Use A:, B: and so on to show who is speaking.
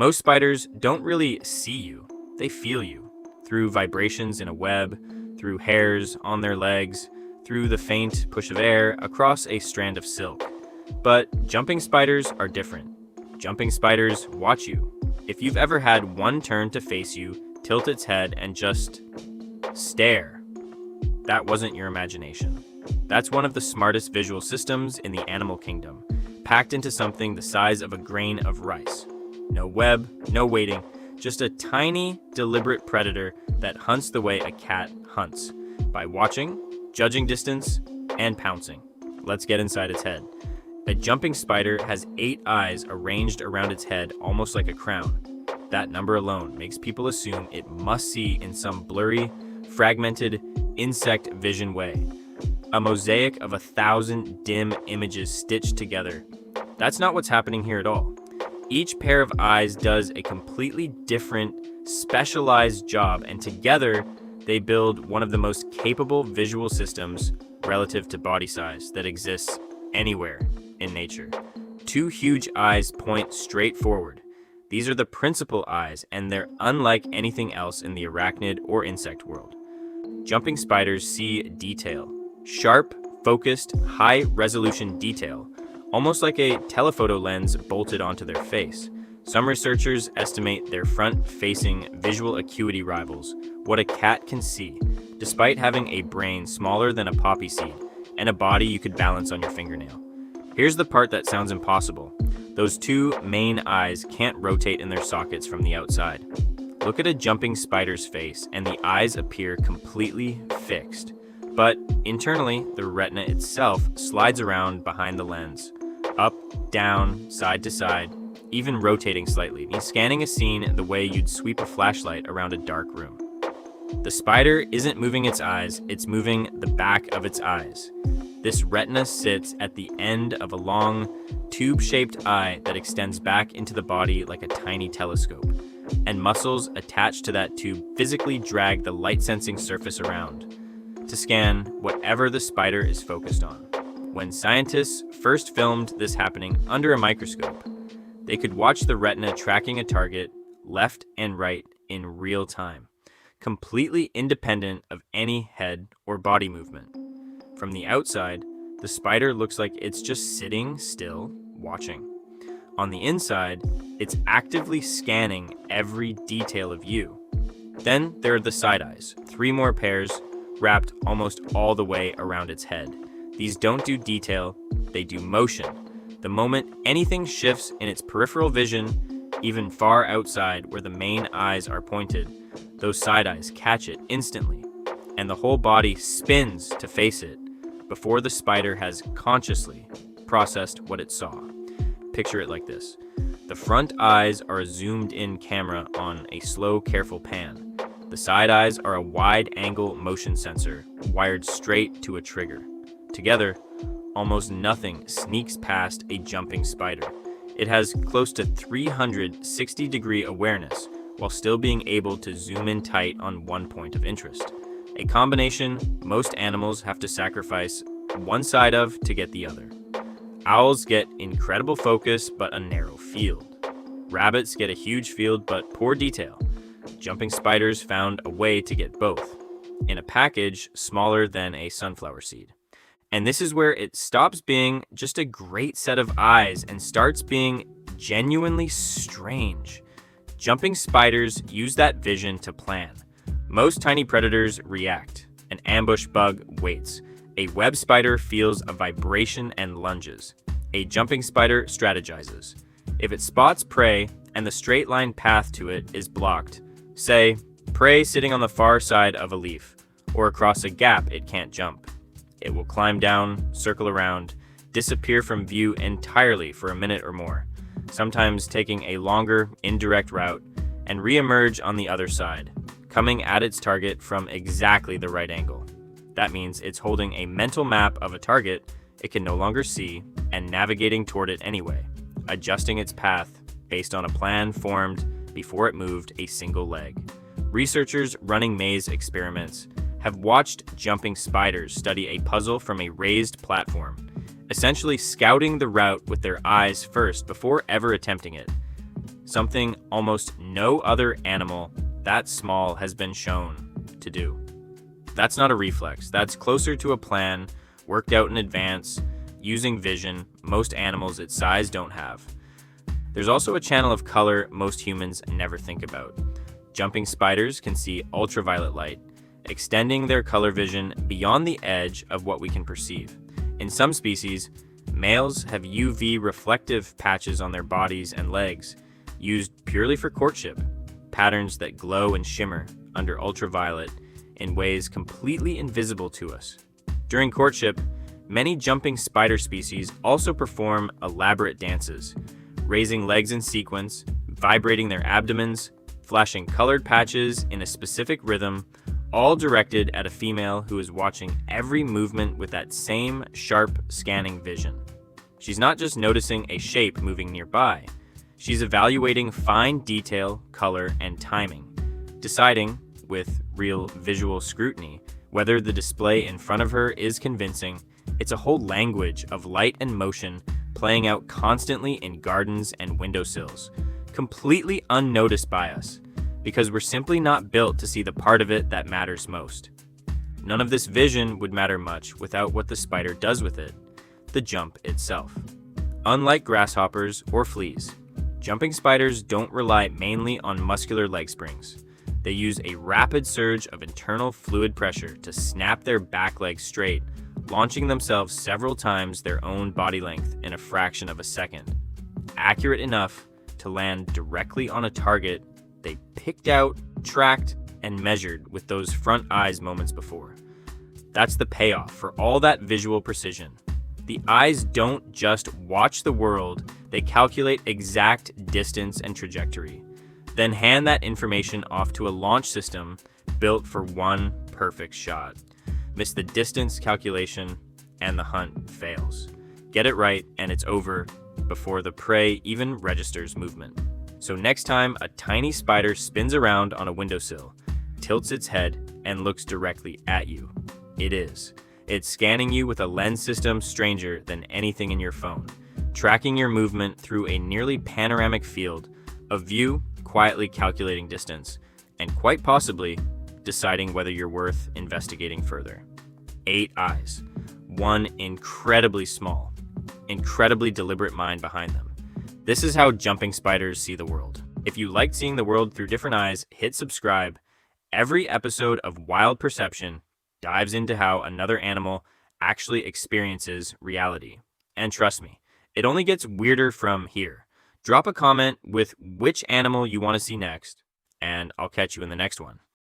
A: Most spiders don't really see you, they feel you through vibrations in a web, through hairs on their legs, through the faint push of air across a strand of silk. But jumping spiders are different. Jumping spiders watch you. If you've ever had one turn to face you, tilt its head, and just stare, that wasn't your imagination. That's one of the smartest visual systems in the animal kingdom, packed into something the size of a grain of rice. No web, no waiting, just a tiny, deliberate predator that hunts the way a cat hunts, by watching, judging distance, and pouncing. Let's get inside its head. A jumping spider has 8 eyes arranged around its head almost like a crown. That number alone makes people assume it must see in some blurry, fragmented, insect vision way. A mosaic of 1,000 dim images stitched together. That's not what's happening here at all. Each pair of eyes does a completely different, specialized job, and together they build one of the most capable visual systems relative to body size that exists anywhere in nature. 2 huge eyes point straight forward. These are the principal eyes, and they're unlike anything else in the arachnid or insect world. Jumping spiders see detail. Sharp, focused, high-resolution detail, almost like a telephoto lens bolted onto their face. Some researchers estimate their front-facing visual acuity rivals what a cat can see, despite having a brain smaller than a poppy seed and a body you could balance on your fingernail. Here's the part that sounds impossible. Those 2 main eyes can't rotate in their sockets from the outside. Look at a jumping spider's face, and the eyes appear completely fixed. But internally, the retina itself slides around behind the lens, up, down, side to side, even rotating slightly, scanning a scene the way you'd sweep a flashlight around a dark room. The spider isn't moving its eyes, it's moving the back of its eyes. This retina sits at the end of a long, tube-shaped eye that extends back into the body like a tiny telescope, and muscles attached to that tube physically drag the light-sensing surface around to scan whatever the spider is focused on. When scientists first filmed this happening under a microscope, they could watch the retina tracking a target left and right in real time, completely independent of any head or body movement. From the outside, the spider looks like it's just sitting still, watching. On the inside, it's actively scanning every detail of you. Then there are the side eyes, 3 more pairs, wrapped almost all the way around its head. These don't do detail, they do motion. The moment anything shifts in its peripheral vision, even far outside where the main eyes are pointed, those side eyes catch it instantly, and the whole body spins to face it before the spider has consciously processed what it saw. Picture it like this. The front eyes are a zoomed-in camera on a slow, careful pan. The side eyes are a wide-angle motion sensor wired straight to a trigger. Together, almost nothing sneaks past a jumping spider. It has close to 360-degree awareness while still being able to zoom in tight on one point of interest. A combination most animals have to sacrifice one side of to get the other. Owls get incredible focus but a narrow field. Rabbits get a huge field but poor detail. Jumping spiders found a way to get both, in a package smaller than a sunflower seed. And this is where it stops being just a great set of eyes and starts being genuinely strange. Jumping spiders use that vision to plan. Most tiny predators react. An ambush bug waits. A web spider feels a vibration and lunges. A jumping spider strategizes. If it spots prey and the straight line path to it is blocked, say, prey sitting on the far side of a leaf, or across a gap it can't jump, it will climb down, circle around, disappear from view entirely for a minute or more, sometimes taking a longer, indirect route, and re-emerge on the other side, coming at its target from exactly the right angle. That means it's holding a mental map of a target it can no longer see and navigating toward it anyway, adjusting its path based on a plan formed before it moved a single leg. Researchers running maze experiments have watched jumping spiders study a puzzle from a raised platform, essentially scouting the route with their eyes first before ever attempting it. something almost no other animal that small has been shown to do. That's not a reflex. That's closer to a plan, worked out in advance, using vision most animals its size don't have. There's also a channel of color most humans never think about. Jumping spiders can see ultraviolet light, extending their color vision beyond the edge of what we can perceive. In some species, males have UV reflective patches on their bodies and legs, used purely for courtship, patterns that glow and shimmer under ultraviolet in ways completely invisible to us. During courtship, many jumping spider species also perform elaborate dances, raising legs in sequence, vibrating their abdomens, flashing colored patches in a specific rhythm, all directed at a female who is watching every movement with that same sharp scanning vision. She's not just noticing a shape moving nearby, she's evaluating fine detail, color, and timing, deciding, with real visual scrutiny, whether the display in front of her is convincing. It's a whole language of light and motion playing out constantly in gardens and windowsills, completely unnoticed by us, because we're simply not built to see the part of it that matters most. None of this vision would matter much without what the spider does with it, the jump itself. Unlike grasshoppers or fleas, jumping spiders don't rely mainly on muscular leg springs. They use a rapid surge of internal fluid pressure to snap their back leg straight, launching themselves several times their own body length in a fraction of a second, accurate enough to land directly on a target they picked out, tracked, and measured with those front eyes moments before. That's the payoff for all that visual precision. The eyes don't just watch the world, they calculate exact distance and trajectory, then hand that information off to a launch system built for one perfect shot. Miss the distance calculation and the hunt fails. Get it right and it's over before the prey even registers movement. So next time a tiny spider spins around on a windowsill, tilts its head, and looks directly at you, it's scanning you with a lens system stranger than anything in your phone, tracking your movement through a nearly panoramic field of view, quietly calculating distance, and quite possibly deciding whether you're worth investigating further. 8 eyes, one incredibly small, incredibly deliberate mind behind them. This is how jumping spiders see the world. If you liked seeing the world through different eyes, hit subscribe. Every episode of Wild Perception dives into how another animal actually experiences reality. And trust me, it only gets weirder from here. Drop a comment with which animal you want to see next, and I'll catch you in the next one.